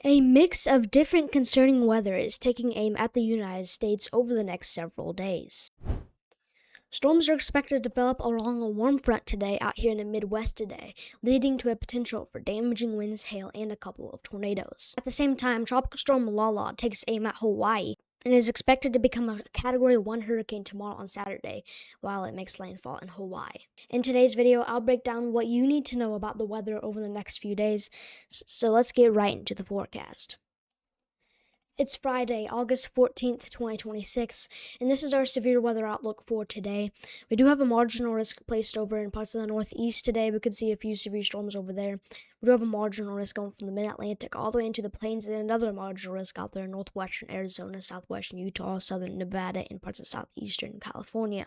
A mix of different concerning weather is taking aim at the United States over the next several days. Storms are expected to develop along a warm front today out here in the Midwest today, leading to a potential for damaging winds, hail, and a couple of tornadoes. At the same time, Tropical Storm Lala takes aim at Hawaii and is expected to become a Category 1 hurricane tomorrow on Saturday, while it makes landfall in Hawaii. In today's video, I'll break down what you need to know about the weather over the next few days, so let's get right into the forecast. It's Friday, August 14th, 2026, and this is our severe weather outlook for today. We do have a marginal risk placed over in parts of the northeast today. We could see a few severe storms over there. We do have a marginal risk going from the mid-Atlantic all the way into the plains, and another marginal risk out there in northwestern Arizona, southwestern Utah, southern Nevada, and parts of southeastern California.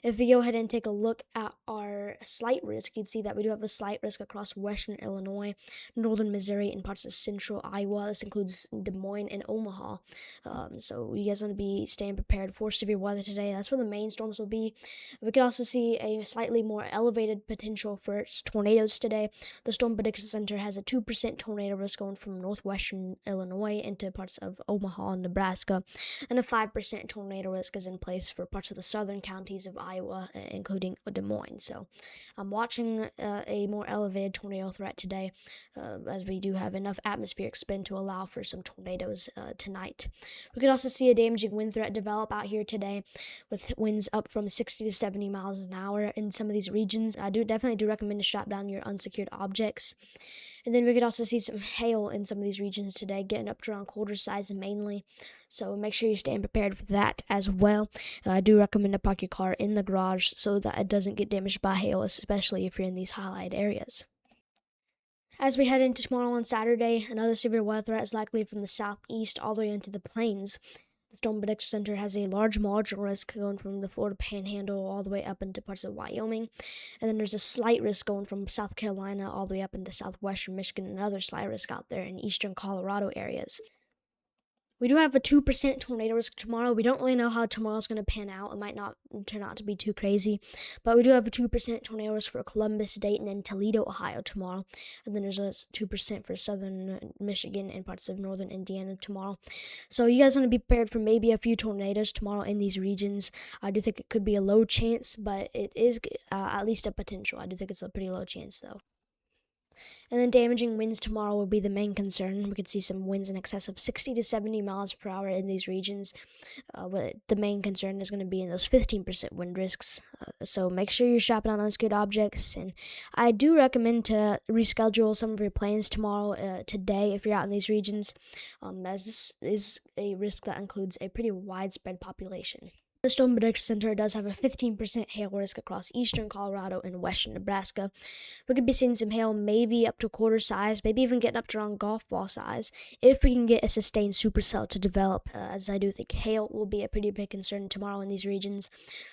If we go ahead and take a look at our slight risk, you'd see that we do have a slight risk across western Illinois, northern Missouri, and parts of central Iowa. This includes Des Moines and Omaha. So you guys want to be staying prepared for severe weather today. That's where the main storms will be. We could also see a slightly more elevated potential for tornadoes today. The Storm Prediction Center has a 2% tornado risk going from northwestern Illinois into parts of Omaha and Nebraska, and a 5% tornado risk is in place for parts of the southern counties of Iowa, including Des Moines. So I'm watching a more elevated tornado threat today, as we do have enough atmospheric spin to allow for some tornadoes tonight. We could also see a damaging wind threat develop out here today, with winds up from 60 to 70 miles an hour in some of these regions. I definitely do recommend to strap down your unsecured objects. And then we could also see some hail in some of these regions today, getting up to around quarter size mainly. So make sure you stand prepared for that as well. I do recommend to park your car in the garage so that it doesn't get damaged by hail, especially if you're in these highlighted areas. As we head into tomorrow on Saturday, another severe weather threat is likely from the southeast all the way into the plains. The Storm Prediction Center has a large marginal risk going from the Florida Panhandle all the way up into parts of Wyoming. And then there's a slight risk going from South Carolina all the way up into southwestern Michigan, and another slight risk out there in eastern Colorado areas. We do have a 2% tornado risk tomorrow. We don't really know how tomorrow's going to pan out. It might not turn out to be too crazy. But we do have a 2% tornado risk for Columbus, Dayton, and Toledo, Ohio tomorrow. And then there's a 2% for southern Michigan and parts of northern Indiana tomorrow. So you guys want to be prepared for maybe a few tornadoes tomorrow in these regions. I do think it could be a low chance, but it is at least a potential. I do think it's a pretty low chance, though. And then damaging winds tomorrow will be the main concern. We could see some winds in excess of 60 to 70 miles per hour in these regions. But the main concern is going to be in those 15% wind risks. So make sure you're shopping on unsecured objects. And I do recommend to reschedule some of your plans tomorrow, today, if you're out in these regions, as this is a risk that includes a pretty widespread population. The Storm Prediction Center does have a 15% hail risk across eastern Colorado and western Nebraska. We could be seeing some hail maybe up to quarter size, maybe even getting up to around golf ball size, if we can get a sustained supercell to develop, as I do think hail will be a pretty big concern tomorrow in these regions.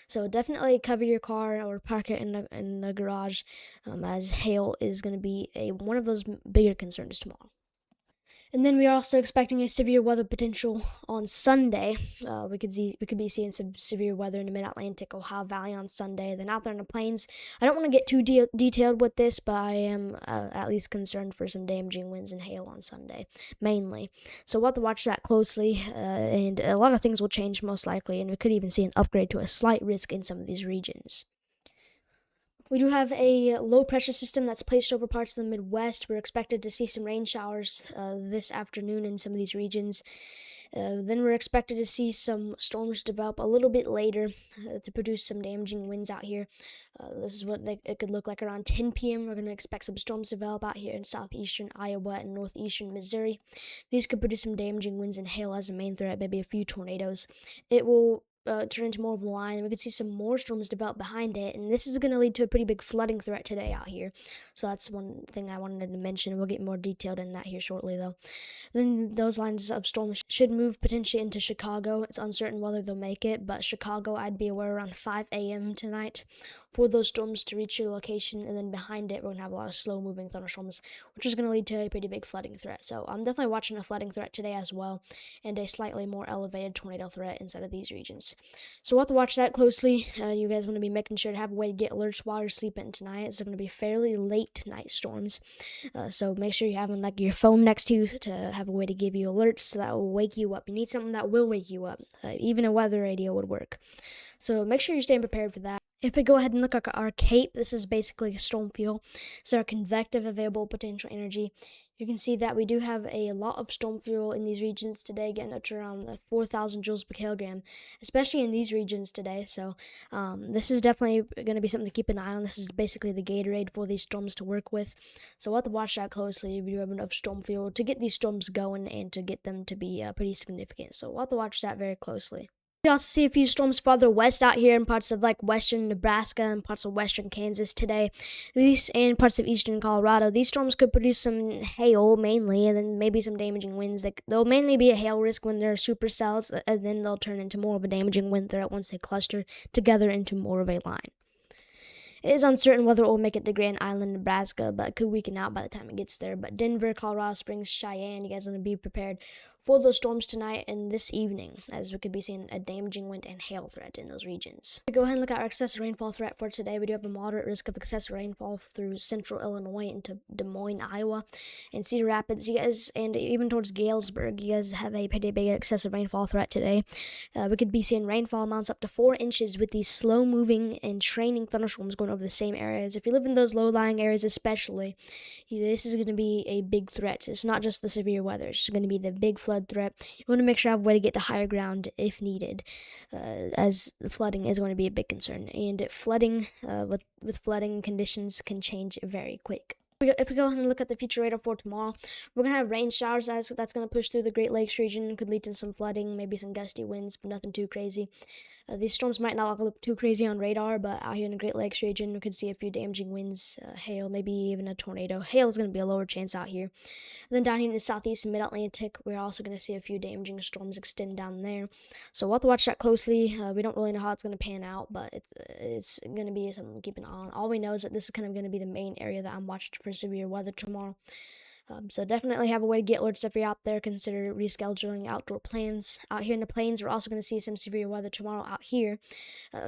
So definitely cover your car or park it in the garage, as hail is going to be one of those bigger concerns tomorrow. And then we are also expecting a severe weather potential on Sunday. We could be seeing some severe weather in the Mid-Atlantic, Ohio Valley on Sunday. Then out there in the plains, I don't want to get too detailed with this, but I am at least concerned for some damaging winds and hail on Sunday, mainly. So we'll have to watch that closely, and a lot of things will change most likely, and we could even see an upgrade to a slight risk in some of these regions. We do have a low pressure system that's placed over parts of the Midwest. We're expected to see some rain showers this afternoon in some of these regions. Then we're expected to see some storms develop a little bit later to produce some damaging winds out here. This is what it could look like around 10 p.m. We're going to expect some storms to develop out here in southeastern Iowa and northeastern Missouri. These could produce some damaging winds and hail as a main threat, maybe a few tornadoes. It will turn into more of a line. We could see some more storms develop behind it, and this is going to lead to a pretty big flooding threat today out here. So that's one thing I wanted to mention. We'll get more detailed in that here shortly, though. Then those lines of storms should move potentially into Chicago. It's uncertain whether they'll make it, but Chicago, I'd be aware around 5 a.m. tonight. for those storms to reach your location, and then behind it, we're going to have a lot of slow-moving thunderstorms, which is going to lead to a pretty big flooding threat. So I'm definitely watching a flooding threat today as well, and a slightly more elevated tornado threat inside of these regions. So we'll have to watch that closely. You guys want to be making sure to have a way to get alerts while you're sleeping tonight. It's going to be fairly late night storms, so make sure you have like your phone next to you to have a way to give you alerts so that will wake you up. You need something that will wake you up. Even a weather radio would work. So make sure you're staying prepared for that. If we go ahead and look at our CAPE, this is basically storm fuel. So our convective available potential energy. You can see that we do have a lot of storm fuel in these regions today, getting up to around 4,000 joules per kilogram, especially in these regions today. So this is definitely going to be something to keep an eye on. This is basically the Gatorade for these storms to work with. So we'll have to watch that closely. We do have enough storm fuel to get these storms going and to get them to be pretty significant. So we'll have to watch that very closely. You also see a few storms farther west out here in parts of like western Nebraska and parts of western Kansas today. These and parts of eastern Colorado. These storms could produce some hail mainly, and then maybe some damaging winds. They'll mainly be a hail risk when they're supercells, and then they'll turn into more of a damaging wind threat once they cluster together into more of a line. It is uncertain whether it will make it to Grand Island, Nebraska, but it could weaken out by the time it gets there. But Denver, Colorado Springs, Cheyenne, you guys are going to be prepared for those storms tonight and this evening, as we could be seeing a damaging wind and hail threat in those regions. We go ahead and look at our excessive rainfall threat for today. We do have a moderate risk of excessive rainfall through central Illinois into Des Moines, Iowa, and Cedar Rapids. You guys, and even towards Galesburg, you guys have a pretty big excessive rainfall threat today. We could be seeing rainfall amounts up to 4 inches with these slow-moving and training thunderstorms going over the same areas. If you live in those low-lying areas especially, this is going to be a big threat. It's not just the severe weather. It's going to be the big flood threat. You want to make sure you have a way to get to higher ground if needed, as flooding is going to be a big concern. And flooding, with flooding conditions can change very quick. If we go ahead and look at the future radar for tomorrow, we're going to have rain showers that's going to push through the Great Lakes region. Could lead to some flooding, maybe some gusty winds, but nothing too crazy. These storms might not look too crazy on radar, but out here in the Great Lakes region, we could see a few damaging winds, hail, maybe even a tornado. Hail is going to be a lower chance out here. And then down here in the southeast and mid-Atlantic, we're also going to see a few damaging storms extend down there. So we'll have to watch that closely. We don't really know how it's going to pan out, but it's going to be something to keep an eye on. All we know is that this is kind of going to be the main area that I'm watching for severe weather tomorrow. So definitely have a way to get alerts if you're out there. Consider rescheduling outdoor plans. Out here in the plains, we're also going to see some severe weather tomorrow out here.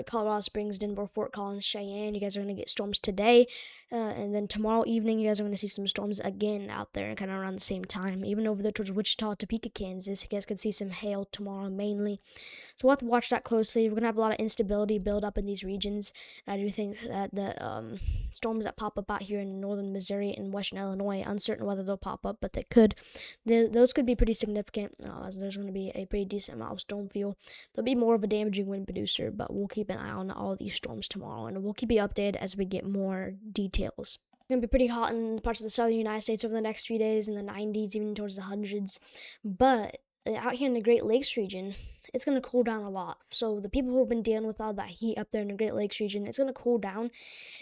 Colorado Springs, Denver, Fort Collins, Cheyenne. You guys are going to get storms today. And then tomorrow evening, you guys are going to see some storms again out there kind of around the same time. Even over there towards Wichita, Topeka, Kansas, you guys could see some hail tomorrow mainly. So we'll have to watch that closely. We're going to have a lot of instability build up in these regions. I do think that the storms that pop up out here in northern Missouri and western Illinois, uncertain whether they'll pop up, but they could. Those could be pretty significant, as there's going to be a pretty decent amount of storm fuel. There'll be more of a damaging wind producer, but we'll keep an eye on all these storms tomorrow, and we'll keep you updated as we get more details. It's going to be pretty hot in parts of the southern United States over the next few days, in the 90s, even towards the hundreds. But out here in the Great Lakes region, it's going to cool down a lot. So the people who have been dealing with all that heat up there in the Great Lakes region, it's going to cool down.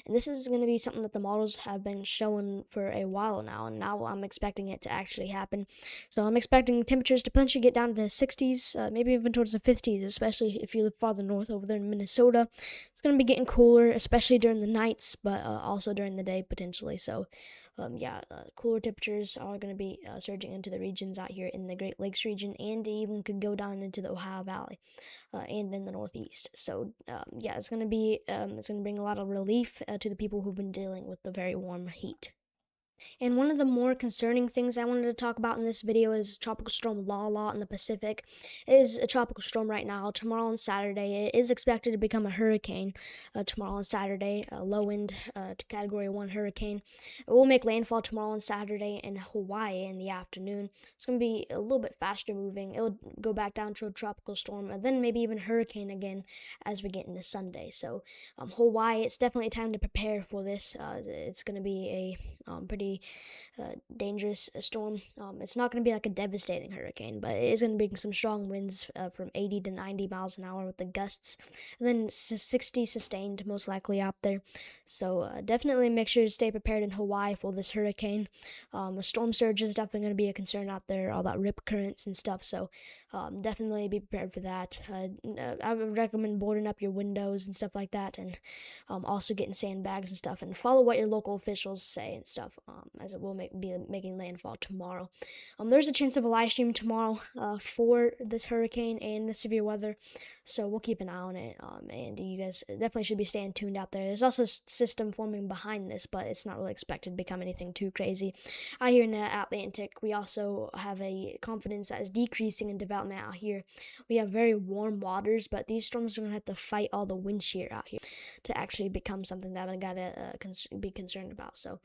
And this is going to be something that the models have been showing for a while now. And now I'm expecting it to actually happen. So I'm expecting temperatures to potentially get down to the 60s, maybe even towards the 50s, especially if you live farther north over there in Minnesota. It's going to be getting cooler, especially during the nights, but also during the day potentially. So cooler temperatures are going to be surging into the regions out here in the Great Lakes region, and even could go down into the Ohio Valley and in the Northeast. So it's going to bring a lot of relief to the people who've been dealing with the very warm heat. And one of the more concerning things I wanted to talk about in this video is Tropical Storm Lala in the Pacific. It is a tropical storm right now. Tomorrow and Saturday, it is expected to become a hurricane. Tomorrow and Saturday, a low-wind Category 1 hurricane. It will make landfall tomorrow and Saturday in Hawaii in the afternoon. It's going to be a little bit faster moving. It will go back down to a tropical storm, and then maybe even hurricane again as we get into Sunday. So Hawaii, it's definitely time to prepare for this. It's going to be a pretty dangerous storm. It's not going to be like a devastating hurricane, but it is going to bring some strong winds from 80 to 90 miles an hour with the gusts, and then 60 sustained most likely out there. So definitely make sure to stay prepared in Hawaii for this hurricane. A storm surge is definitely going to be a concern out there, all that rip currents and stuff. So definitely be prepared for that. I would recommend boarding up your windows and stuff like that, and also getting sandbags and stuff, and follow what your local officials say and stuff, as it will be making landfall tomorrow. There's a chance of a live stream tomorrow for this hurricane and the severe weather, so we'll keep an eye on it, and you guys definitely should be staying tuned out there. There's also a system forming behind this, but it's not really expected to become anything too crazy. Out here in the Atlantic, we also have a confidence that is decreasing in development out here. We have very warm waters, but these storms are going to have to fight all the wind shear out here to actually become something that I'm gotta be concerned about. So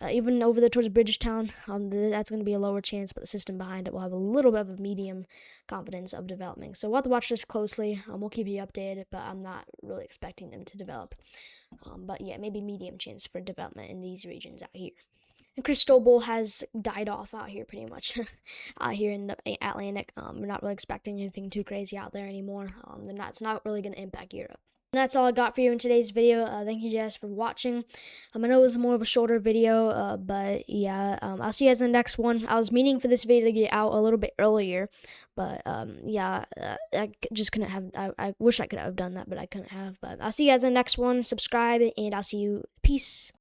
even over there towards Bridgetown, that's going to be a lower chance, but the system behind it will have a little bit of a medium confidence of developing. So we'll have to watch this closely. We'll keep you updated, but I'm not really expecting them to develop. But yeah, maybe medium chance for development in these regions out here. And Cristobal has died off out here pretty much. Out here in the Atlantic, we're not really expecting anything too crazy out there anymore. It's not really going to impact Europe. And that's all I got for you in today's video. Thank you guys for watching. I know it was more of a shorter video, but yeah, I'll see you guys in the next one. I was meaning for this video to get out a little bit earlier, but yeah, I just couldn't have. I wish I could have done that, but I couldn't have. But I'll see you guys in the next one. Subscribe, and I'll see you. Peace.